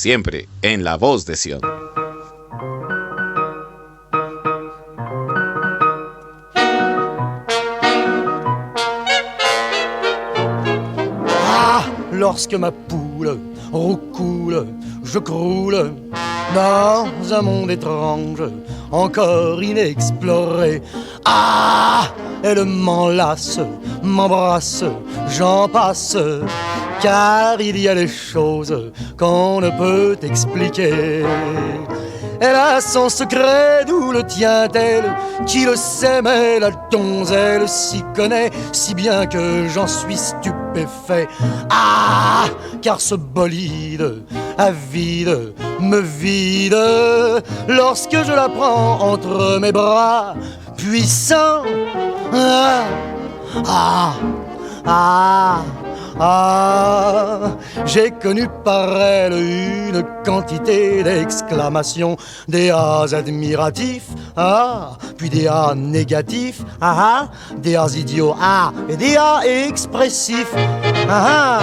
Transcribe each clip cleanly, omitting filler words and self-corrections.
siempre en La Voz de Sion. Ah, lorsque ma poule roucoule, je croule dans un monde étrange, encore inexploré. Ah, elle m'enlace, m'embrasse, j'en passe, car il y a des choses qu'on ne peut expliquer. Elle a son secret, d'où le tient-elle? Qui le sait, mais la donzelle s'y connaît, si bien que j'en suis stupéfait. Ah, car ce bolide avide me vide lorsque je la prends entre mes bras puissants. Ah, ah, ah. Ah, j'ai connu par elle une quantité d'exclamations, des A admiratifs, ah, puis des A négatifs, ah, des A idiots, ah, et des A expressifs, ah,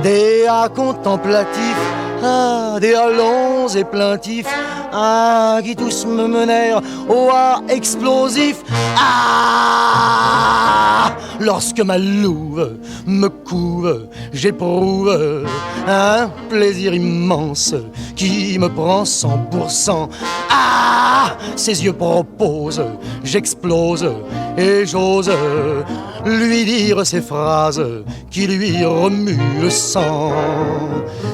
des A contemplatifs, ah, des A longs et plaintifs, ah, qui tous me menèrent au A explosif, ah, lorsque ma louve me couve, j'éprouve un plaisir immense qui me prend 100%. Ah, ses yeux proposent, j'explose et j'ose lui dire ces phrases qui lui remuent le sang.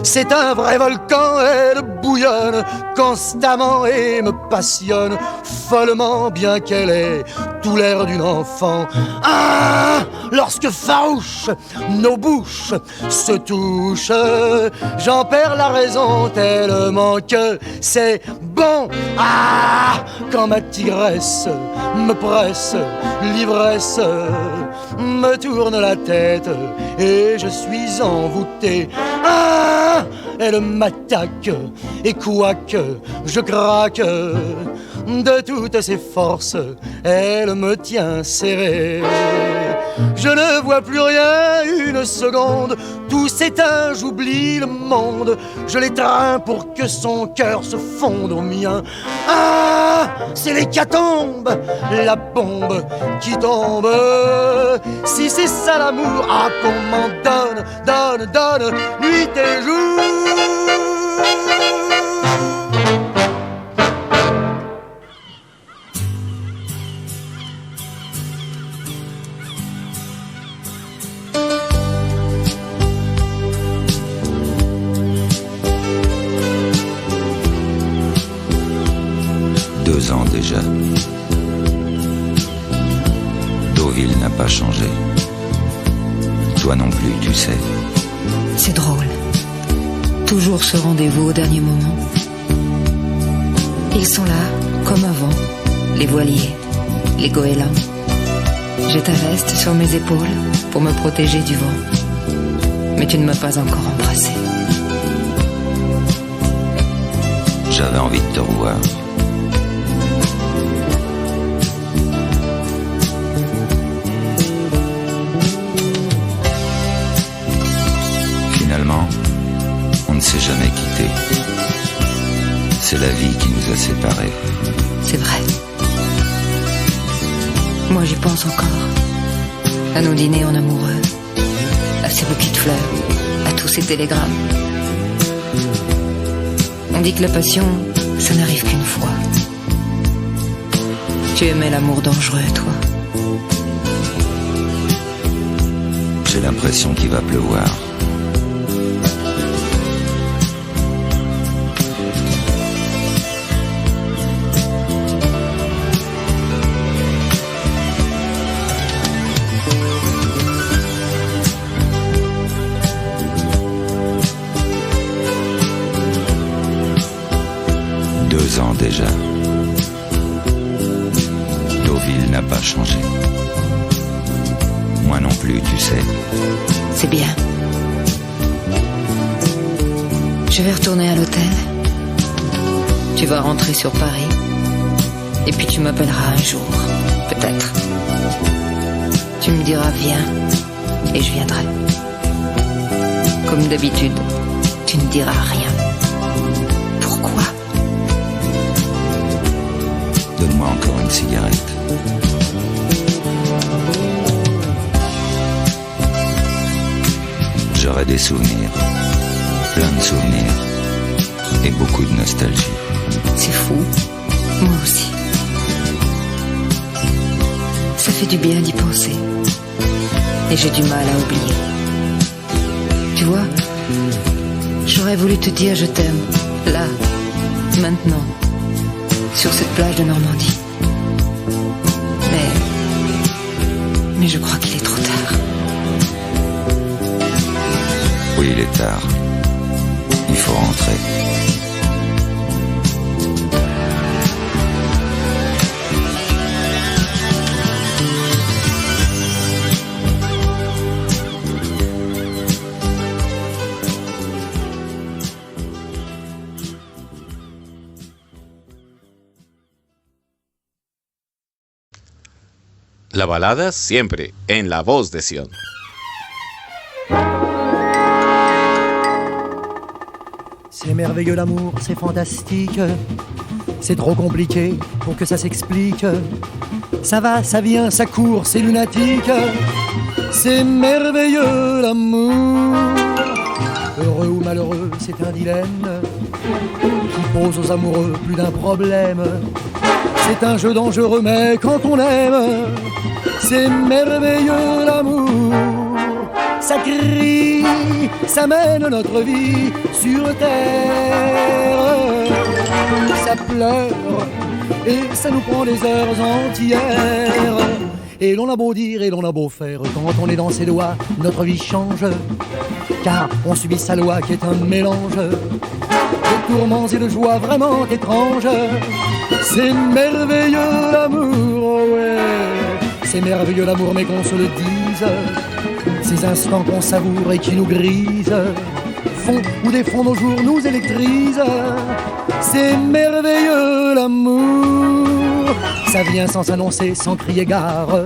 C'est un vrai volcan, elle bouillonne constamment et me passionne follement, bien qu'elle ait tout l'air d'une enfant. Ah, lorsque farouche nos bouches se touchent, j'en perds la raison tellement que c'est bon. Ah, quand ma tigresse me presse, l'ivresse me tourne la tête et je suis envoûté. Ah, elle m'attaque et quoique je craque de toutes ses forces, elle me tient serré. Je ne vois plus rien une seconde, tout s'éteint, j'oublie le monde. Je l'étreins pour que son cœur se fonde au mien. Ah, c'est l'hécatombe, la bombe qui tombe. Si c'est ça l'amour, ah qu'on m'en donne, donne, donne, nuit et jour. 2 ans déjà. Deauville n'a pas changé. Toi non plus, tu sais. C'est drôle. Toujours ce rendez-vous au dernier moment. Ils sont là, comme avant, les voiliers, les goélands. J'ai ta veste sur mes épaules pour me protéger du vent. Mais tu ne m'as pas encore embrassé. J'avais envie de te revoir. Finalement, on ne s'est jamais quitté. C'est la vie qui nous a séparés. C'est vrai. Moi j'y pense encore. À nos dîners en amoureux, à ces bouquets de fleurs, à tous ces télégrammes. On dit que la passion, ça n'arrive qu'une fois. Tu aimais l'amour dangereux, toi. J'ai l'impression qu'il va pleuvoir. Déjà. Deauville n'a pas changé. Moi non plus, tu sais. C'est bien. Je vais retourner à l'hôtel. Tu vas rentrer sur Paris. Et puis tu m'appelleras un jour, peut-être. Tu me diras viens, et je viendrai. Comme d'habitude, tu ne diras rien. une cigarette. J'aurai des souvenirs, plein de souvenirs, et beaucoup de nostalgie. C'est fou, moi aussi. Ça fait du bien d'y penser. Et j'ai du mal à oublier. Tu vois, j'aurais voulu te dire je t'aime, là, maintenant, sur cette plage de Normandie. Mais je crois qu'il est trop tard. Oui, il est tard. Il faut rentrer. La balada siempre en La Voz de Sion. C'est merveilleux l'amour, c'est fantastique. C'est trop compliqué pour que ça s'explique. Ça va, ça vient, ça court, c'est lunatique. C'est merveilleux l'amour. Heureux ou malheureux, c'est un dilemme qui pose aux amoureux plus d'un problème. C'est un jeu dangereux, mais quand on aime, c'est merveilleux l'amour. Ça crie, ça mène notre vie sur terre. Ça pleure et ça nous prend des heures entières. Et l'on a beau dire et l'on a beau faire, quand on est dans ses doigts, notre vie change. Car on subit sa loi qui est un mélange de tourments et de joies vraiment étranges. C'est merveilleux l'amour, ouais. C'est merveilleux l'amour, mais qu'on se le dise. Ces instants qu'on savoure et qui nous grisent, font ou défont nos jours, nous électrisent. C'est merveilleux l'amour. Ça vient sans s'annoncer, sans crier gare.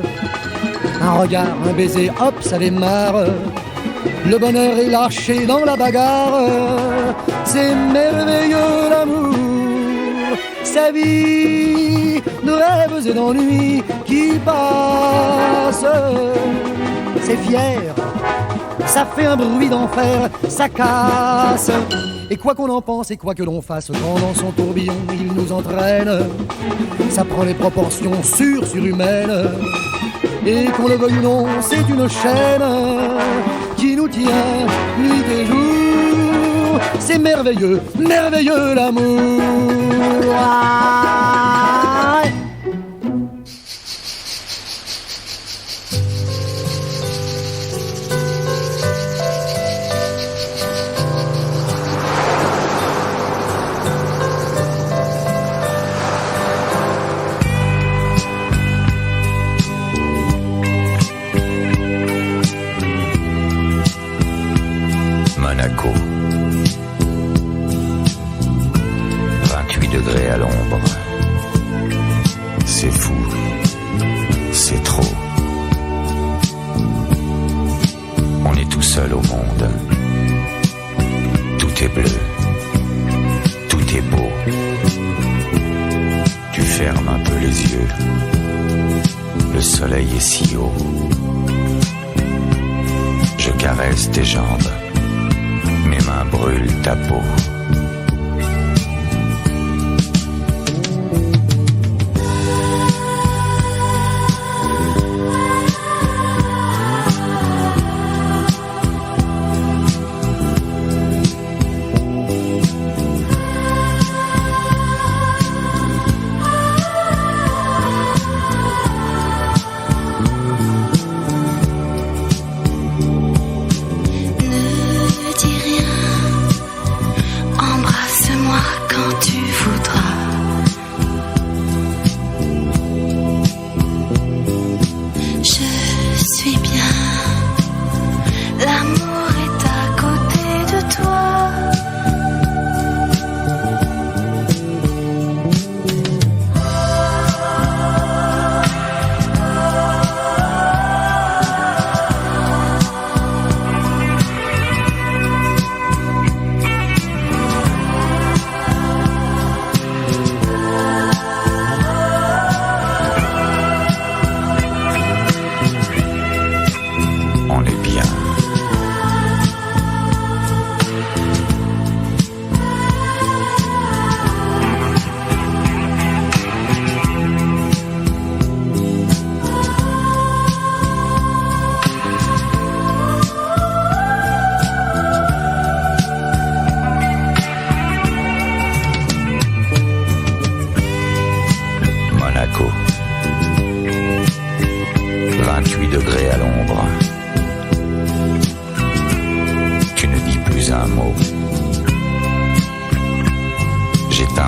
Un regard, un baiser, hop, ça démarre. Le bonheur est lâché dans la bagarre. C'est merveilleux l'amour. Sa vie de rêves et d'ennuis qui passent. C'est fier, ça fait un bruit d'enfer, ça casse. Et quoi qu'on en pense et quoi que l'on fasse, quand dans son tourbillon il nous entraîne, ça prend des proportions surhumaines. Et qu'on le veuille ou non, c'est une chaîne qui nous tient nuit et jour. C'est merveilleux, merveilleux l'amour. Ah, ouais. Monaco. 28 degrés à l'ombre. C'est fou. C'est trop. On est tout seul au monde. Tout est bleu. Tout est beau. Tu fermes un peu les yeux. Le soleil est si haut. Je caresse tes jambes. Mes mains brûlent ta peau.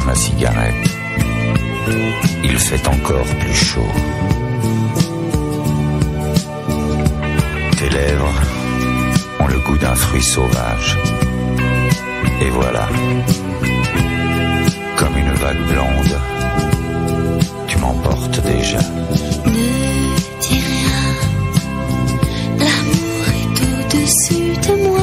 ma cigarette. Il fait encore plus chaud. Tes lèvres ont le goût d'un fruit sauvage. Et voilà, comme une vague blonde, tu m'emportes déjà. Ne dis rien, l'amour est au-dessus de moi.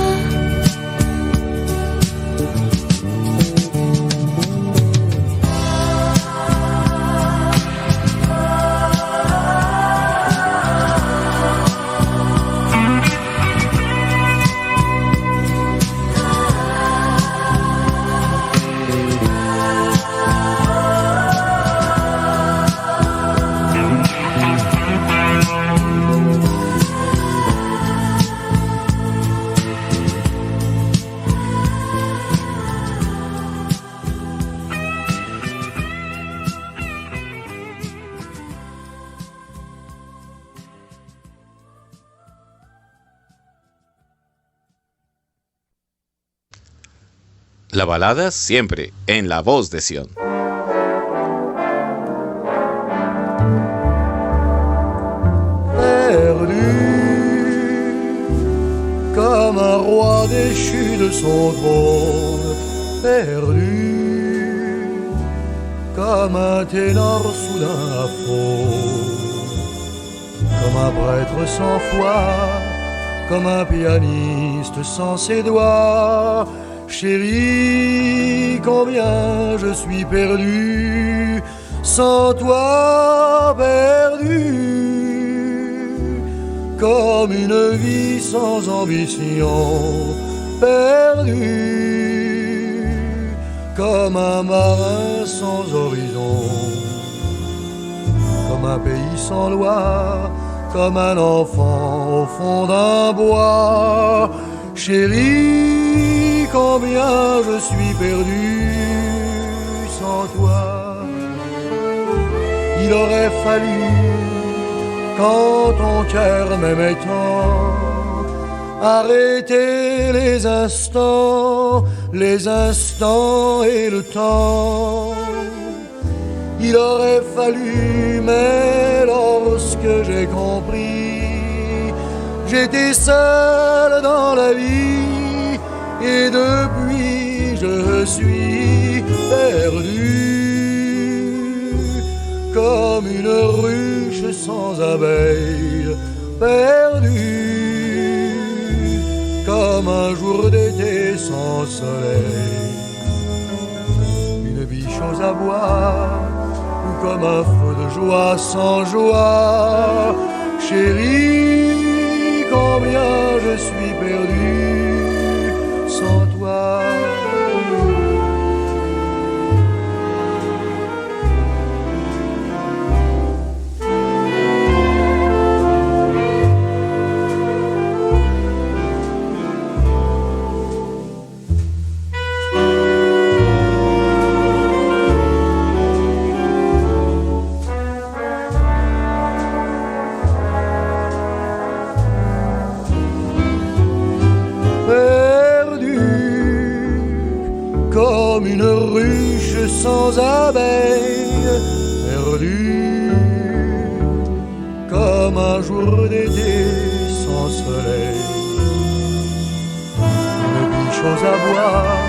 La balada siempre en La Voz de Sion. Perdu comme un roi déchu de son trône, perdu comme un ténor soudain à faune, comme un prêtre sans foi, comme un pianiste sans ses doigts. Chérie, combien je suis perdu, sans toi perdu, comme une vie sans ambition, perdu, comme un marin sans horizon, comme un pays sans loi, comme un enfant au fond d'un bois. Chérie, combien je suis perdu sans toi. Il aurait fallu, quand ton cœur m'aimait tant, arrêter les instants et le temps. Il aurait fallu, mais lorsque j'ai compris, j'étais seul dans la vie et depuis je suis perdu, comme une ruche sans abeilles, perdu, comme un jour d'été sans soleil, une vie chose à boire, ou comme un feu de joie sans joie. Chérie, combien je suis perdu sans toi. Comme une ruche sans abeilles, perdu, comme un jour d'été sans soleil, une vie chose à boire,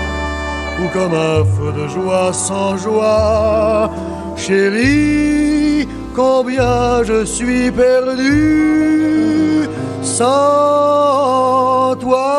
ou comme un feu de joie sans joie. Chérie, combien je suis perdu sans toi.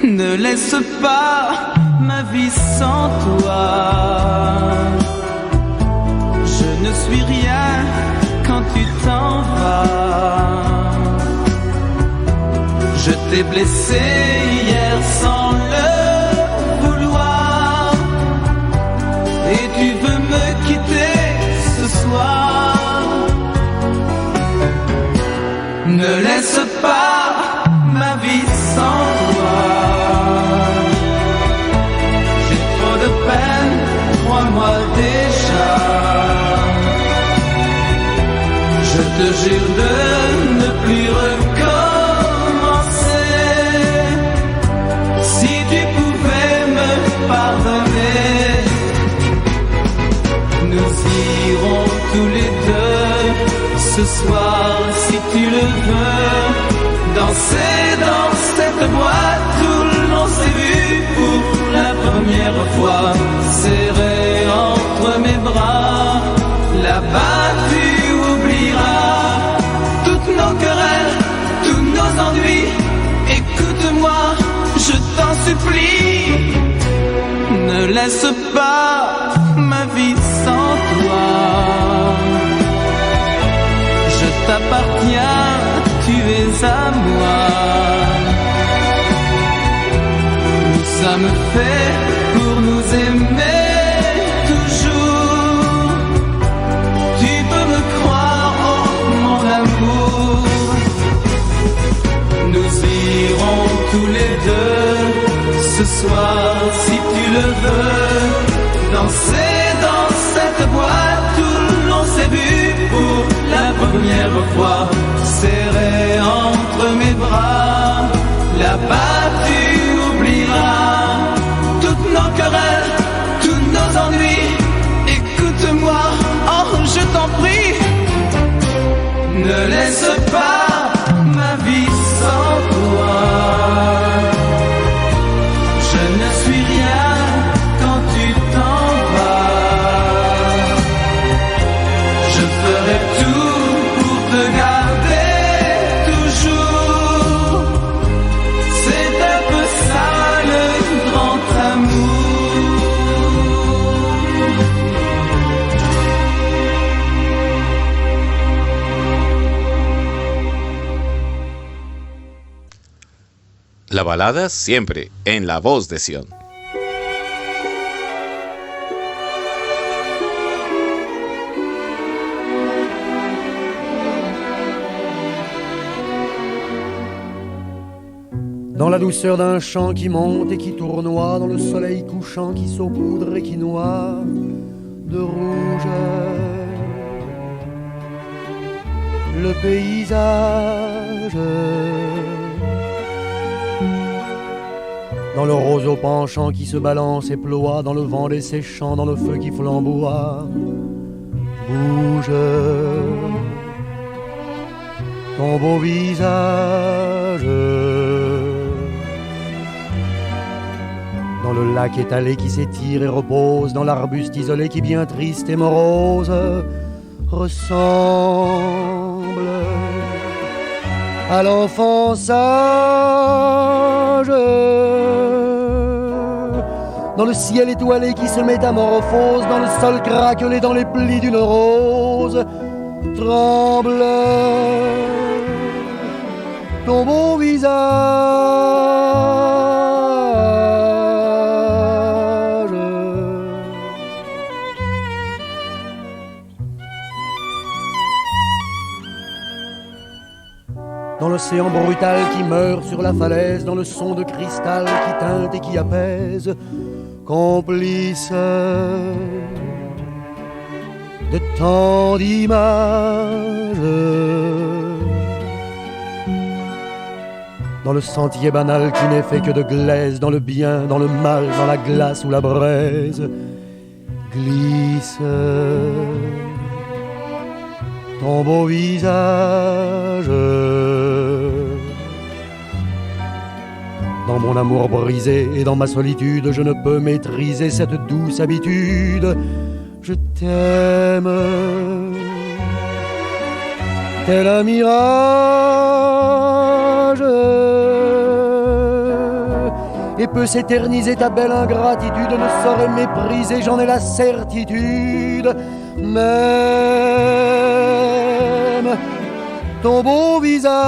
Ne laisse pas ma vie sans toi. Je ne suis rien quand tu t'en vas. Je t'ai blessé hier sans le vouloir, et tu veux me quitter ce soir. Ne laisse pas ma vie sans toi. J'ai trop de peine, crois-moi déjà. Je te jure de ne plus recommencer. Si tu pouvais me pardonner, nous irons tous les deux ce soir, si tu le veux, danser dans cette boîte où l'on s'est vu pour la première fois, serré entre mes bras. Là-bas tu oublieras toutes nos querelles, tous nos ennuis. Écoute-moi, je t'en supplie, ne laisse pas ma vie sans toi. Je t'appartiens, tu es à moi. Nous sommes faits pour nous aimer toujours. Tu peux me croire, oh mon amour. Nous irons tous les deux ce soir, si tu le veux, danser dans cette boîte où l'on s'est vu pour la première fois, serré entre mes bras. Là-bas tu oublieras toutes nos querelles, tous nos ennuis. Écoute-moi, oh je t'en prie, ne laisse pas ma vie sans toi. Je ne suis rien quand tu t'en vas. Je ferai tout pour te garder toujours. C'est un peu ça le grand amour. La balada siempre en La Voz de Sion. Dans la douceur d'un chant qui monte et qui tournoie, dans le soleil couchant qui saupoudre et qui noie de rouge le paysage. Dans le roseau penchant qui se balance et ploie, dans le vent desséchant, dans le feu qui flamboie, bouge ton beau visage. Dans le lac étalé qui s'étire et repose, dans l'arbuste isolé qui bien triste et morose ressemble à l'enfant sage. Dans le ciel étoilé qui se métamorphose, dans le sol craquelé, dans les plis d'une rose, tremble ton beau visage. Dans l'océan brutal qui meurt sur la falaise, dans le son de cristal qui teinte et qui apaise, complice de tant d'images. Dans le sentier banal qui n'est fait que de glaise, dans le bien, dans le mal, dans la glace ou la braise, glisse ton beau visage. Dans mon amour brisé et dans ma solitude, je ne peux maîtriser cette douce habitude. Je t'aime, tel un mirage, et peut s'éterniser ta belle ingratitude, ne saurait mépriser, j'en ai la certitude. Même ton beau visage.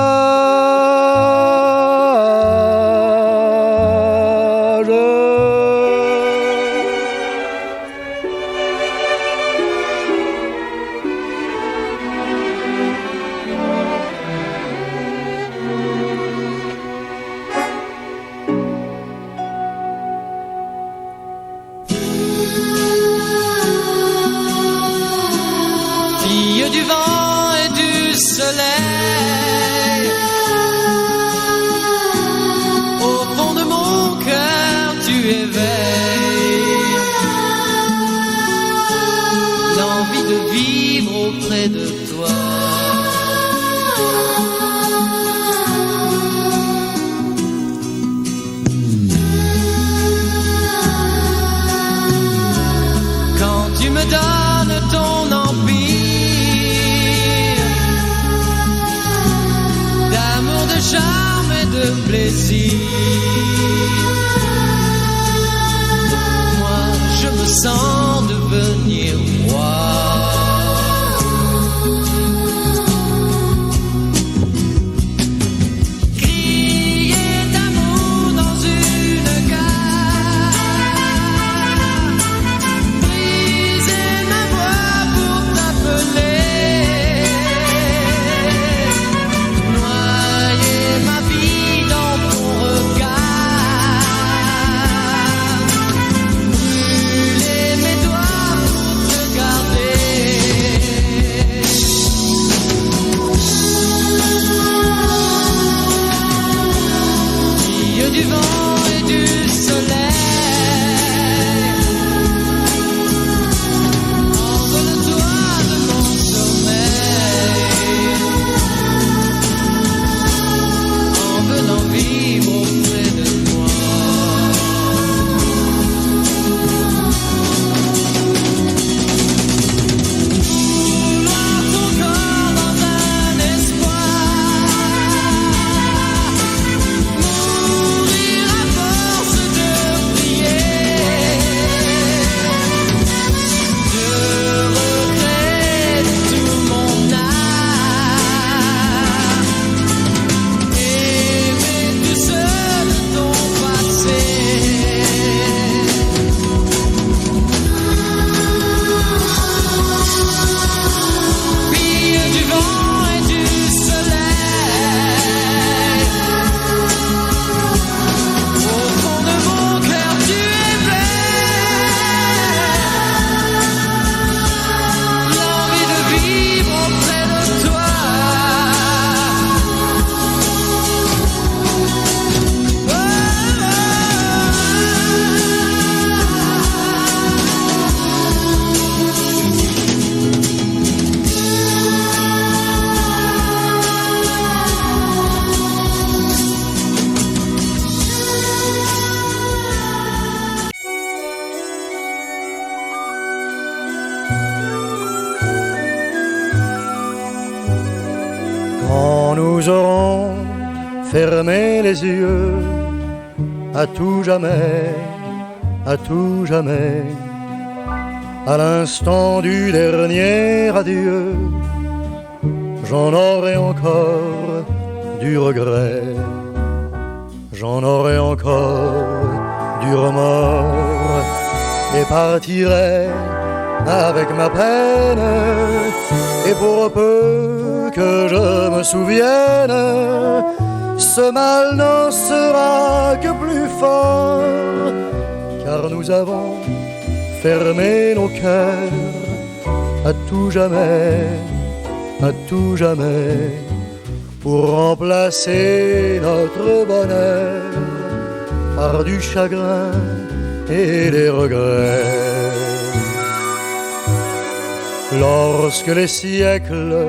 Au fond de mon cœur, tu éveilles l'envie de vivre auprès de toi. Quand tu me donnes ton empire d'amour, de charme et de plaisir, moi je me sens devenir roi. Crier d'amour dans une gare, briser ma voix pour t'appeler, noyer ma vie dans ton regard, brûler mes doigts pour te garder. Fille du vent et du soleil, envole-toi de mon sommeil, en venant vivre auprès de moi. Vouloir ton corps dans un espoir, mourir à force de prier, de recréer tout mon art, aimer tout seul ton passé. Fille du vent et du soleil, au fond de mon cœur tu éveilles l'envie de vivre auprès de toi. Quand nous aurons fermé les yeux, à tout jamais, à tout jamais, à l'instant du dernier adieu, j'en aurai encore du regret, j'en aurai encore du remords, et partirai avec ma peine, et pour peu que je me souvienne, ce mal n'en sera que plus fort, car nous avons fermé nos cœurs à tout jamais, pour remplacer notre bonheur par du chagrin et des regrets. Lorsque les siècles,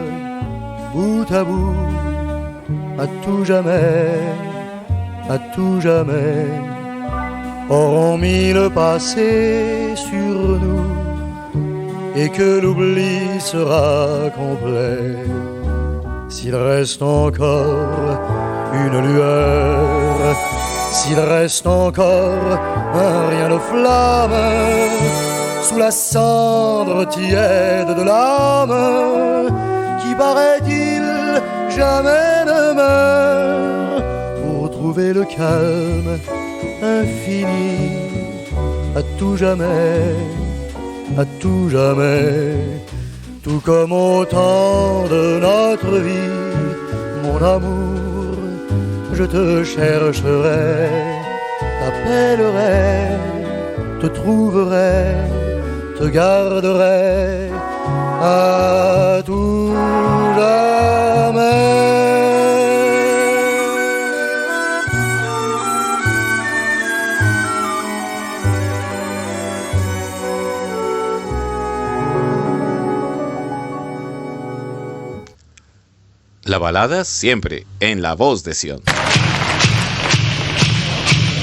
bout à bout, à tout jamais, auront mis le passé sur nous, et que l'oubli sera complet, s'il reste encore une lueur, s'il reste encore un rien de flamme sous la cendre tiède de l'âme, qui paraît-il jamais ne meurt, pour trouver le calme infini à tout jamais, tout comme au temps de notre vie, mon amour, je te chercherai, t'appellerai, te trouverai, te garderai à tout jamais. La balada siempre en La Voz de Sion.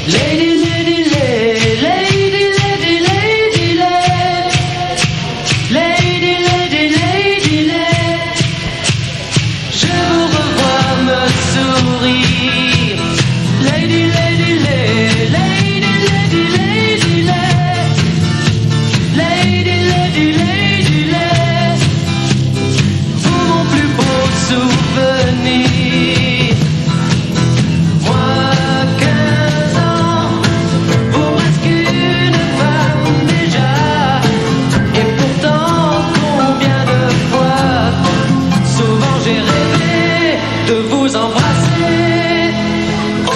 Lady, lady, lady, lady, lady, lady, lady, lady, lady, lady. Je vous revois me sourire. Lady, lady, lady, lady, lady, lady, lady, lady, lady, lady. Pour mon plus beau souvenir. Moi, 15 ans, pour presque une femme déjà. Et pourtant, combien de fois, souvent j'ai rêvé de vous embrasser. Au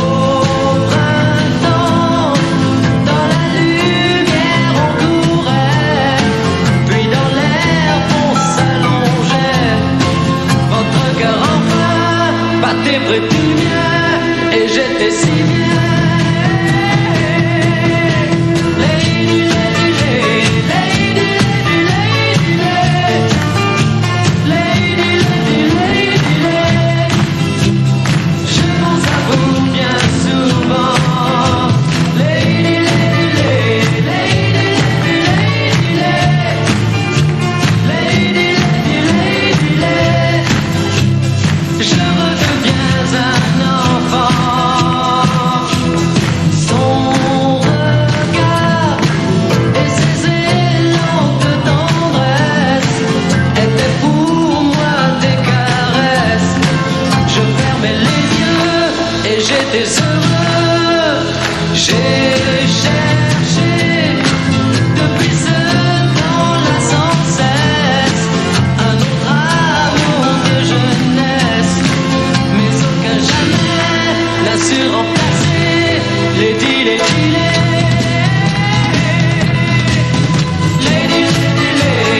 printemps, dans la lumière on courait, puis dans l'air on s'allongeait. Votre cœur enfin battait près du mien, et j'étais si bien. Lady, lady, lady, lady, lady, lady, lady, lady, lady. Je pense à vous bien souvent. Lady, lady, lady, lady, lady, lady, lady, lady, lady. Je redeviens un enfant. Son regard et ses élans de tendresse étaient pour moi des caresses. Je fermais les yeux et j'étais heureux. J'ai cherché depuis ce temps-là sans cesse un autre amour de jeunesse, mais aucun jamais n'a su remplacer Lady, Lady, Lady, Lady, Lady,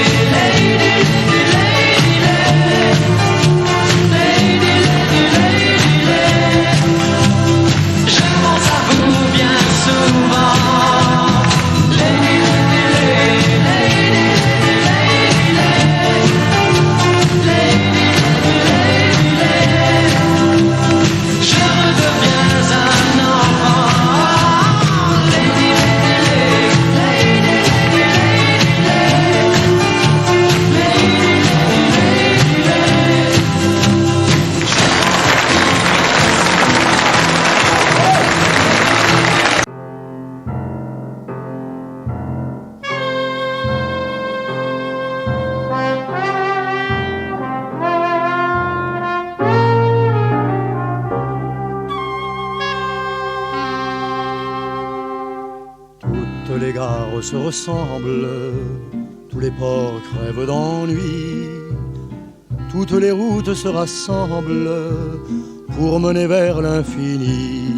Lady, Lady, Lady, Lady. Je pense à vous bien souvent. Lady, Lady, Lady, Lady, Lady, Lady. Je redeviens un enfant. Lady, Lady, Lady, Toutes les gares se ressemblent, tous les ports crèvent d'ennui, toutes les routes se rassemblent pour mener vers l'infini.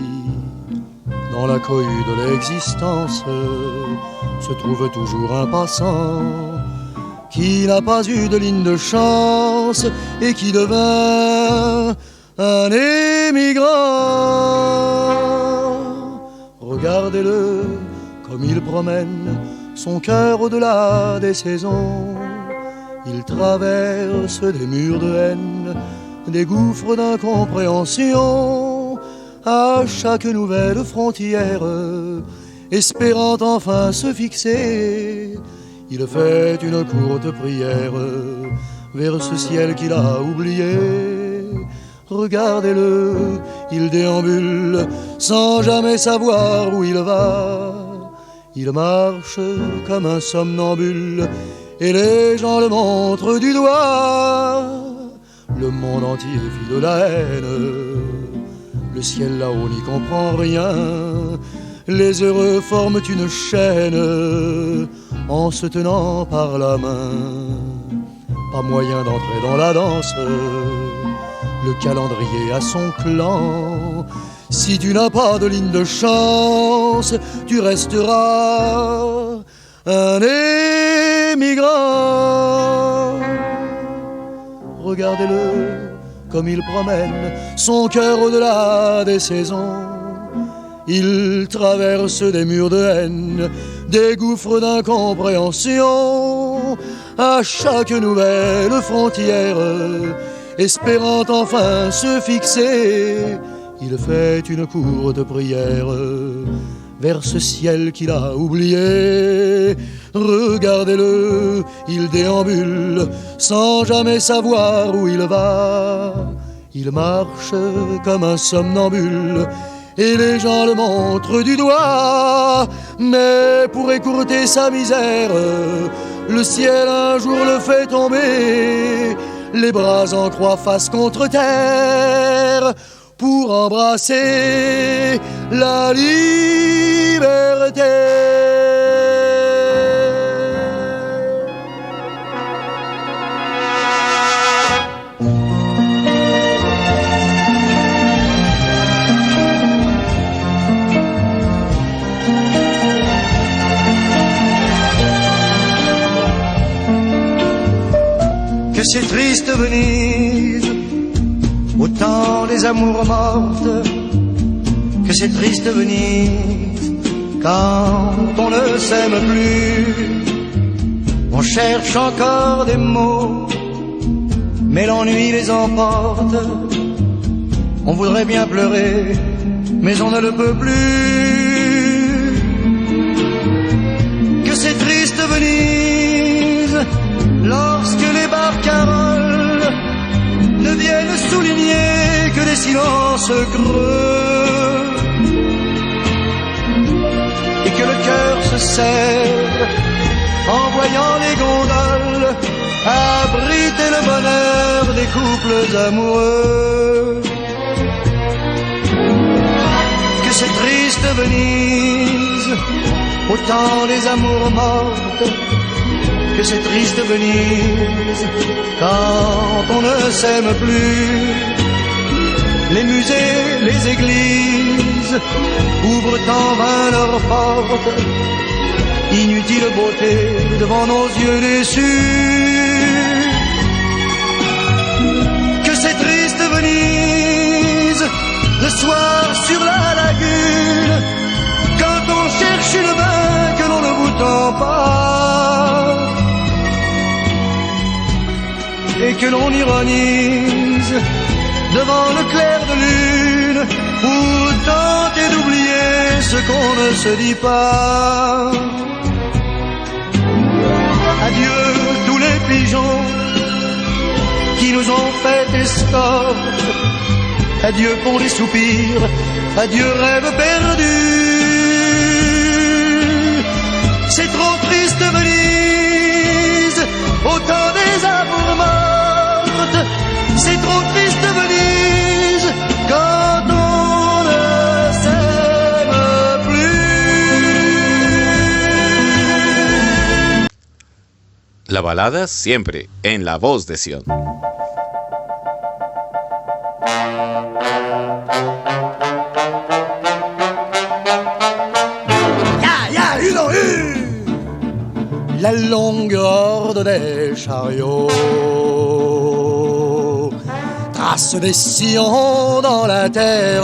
Dans la cohue de l'existence se trouve toujours un passant qui n'a pas eu de ligne de chance et qui devint un émigrant. Regardez-le comme il promène son cœur au-delà des saisons. Il traverse des murs de haine, des gouffres d'incompréhension. À chaque nouvelle frontière, espérant enfin se fixer, il fait une courte prière vers ce ciel qu'il a oublié. Regardez-le, il déambule sans jamais savoir où il va. Il marche comme un somnambule et les gens le montrent du doigt. Le monde entier vit de la haine, le ciel là-haut n'y comprend rien. Les heureux forment une chaîne en se tenant par la main. Pas moyen d'entrer dans la danse, le calendrier a son clan. Si tu n'as pas de ligne de chance, tu resteras un émigrant. Regardez-le comme il promène son cœur au-delà des saisons. Il traverse des murs de haine, des gouffres d'incompréhension. À chaque nouvelle frontière, espérant enfin se fixer, il fait une courte prière vers ce ciel qu'il a oublié. Regardez-le, il déambule sans jamais savoir où il va. Il marche comme un somnambule et les gens le montrent du doigt. Mais pour écourter sa misère, le ciel un jour le fait tomber, les bras en croix face contre terre, pour embrasser la liberté. Que c'est triste Venise, au temps des amours mortes, que c'est triste Venise, quand on ne s'aime plus. On cherche encore des mots, mais l'ennui les emporte. On voudrait bien pleurer, mais on ne le peut plus. Que c'est triste Venise, lorsque les barcaroles ne viennent souligner que des silences creux, et que le cœur se serre en voyant les gondoles abriter le bonheur des couples amoureux. Que c'est triste Venise, au temps des amours mortes, que c'est triste Venise, quand on ne s'aime plus. Les musées, les églises ouvrent en vain leurs portes, inutile beauté devant nos yeux déçus. Que c'est triste Venise, le soir sur la lagune, quand on cherche le bain que l'on ne vous tend pas, et que l'on ironise devant le clair de lune pour tenter d'oublier ce qu'on ne se dit pas. Adieu tous les pigeons qui nous ont fait escorte, adieu pour les soupirs, adieu rêve perdu. C'est trop triste Venise, au temps des amours mortes, c'est trop triste Venise, quand on ne s'aime plus. La balada siempre en La Voz de Sion. La longue horde des chariots trace des sillons dans la terre,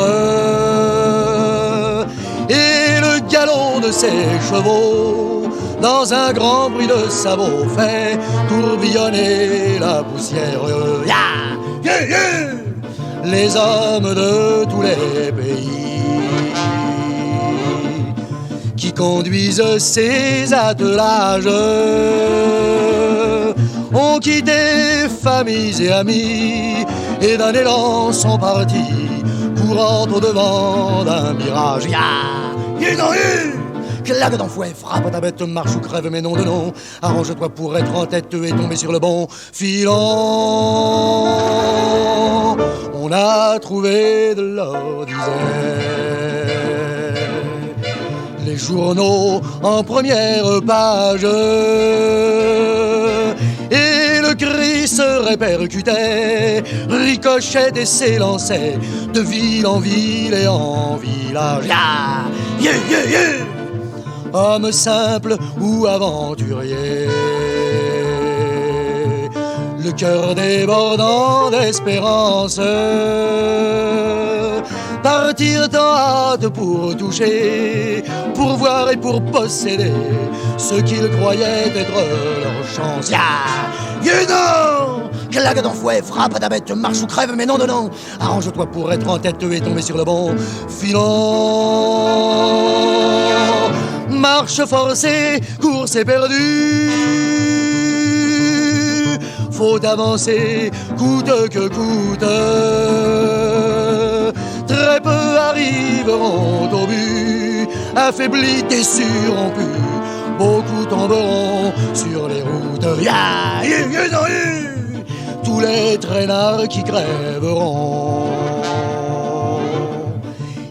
et le galop de ses chevaux dans un grand bruit de sabots fait tourbillonner la poussière. Yeah, yeah, yeah. Les hommes de tous les pays qui conduisent ces attelages ont quitté familles et amis, et d'un élan sont partis, courant au-devant d'un mirage. Claque ton fouet, frappe ta bête, marche ou crève, mais non de nom. Arrange-toi pour être en tête et tomber sur le bon filon. On a trouvé de l'or, disait les journaux en première page, et le cri se répercutait, ricochait et s'élançait de ville en ville et en village. Yeah, yeah, yeah, yeah. Homme simple ou aventurier, le cœur débordant d'espérance, partirent en hâte pour toucher, pour voir et pour posséder ce qu'ils croyaient être leur chance. Yeah, you know, claque ton fouet, frappe à ta bête, marche ou crève, mais non, non, non. Arrange-toi pour être en tête et tomber sur le bon filon. Marche forcée, course est perdue. Faut avancer, coûte que coûte. Très peu arriveront au but, affaiblis, déçus, rompus. Beaucoup tomberont sur les routes. Ils ont eu tous les traînards qui crèveront.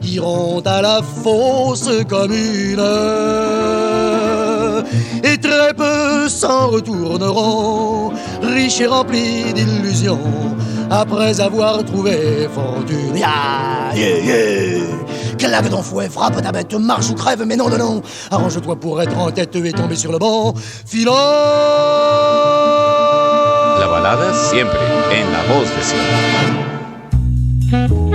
Iront à la fosse commune et très peu s'en retourneront, riches et remplis d'illusions, après avoir trouvé fortune. Claque ton fouet, frappe ta bête, marche ou crève, mais non, non, non. Arrange-toi pour être en tête et tomber sur le bon filon. La balada siempre en La Voz de Sion.